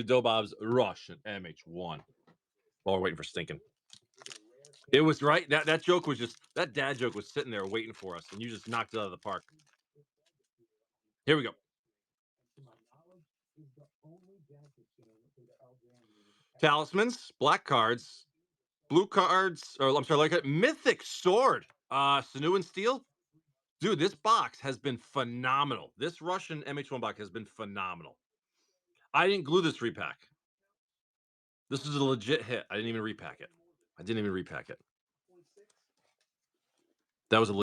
Dobob's Rush and MH1. While we're waiting for Stinking. It was right. That joke was just that dad joke was sitting there waiting for us, and you just knocked it out of the park. Here we go. Talismans, black cards, blue cards, or I'm sorry, like a mythic sword. Sinew and Steel. Dude, this box has been phenomenal. This Russian MH1 box has been phenomenal. I didn't glue this repack. This is a legit hit. I didn't even repack it. That was a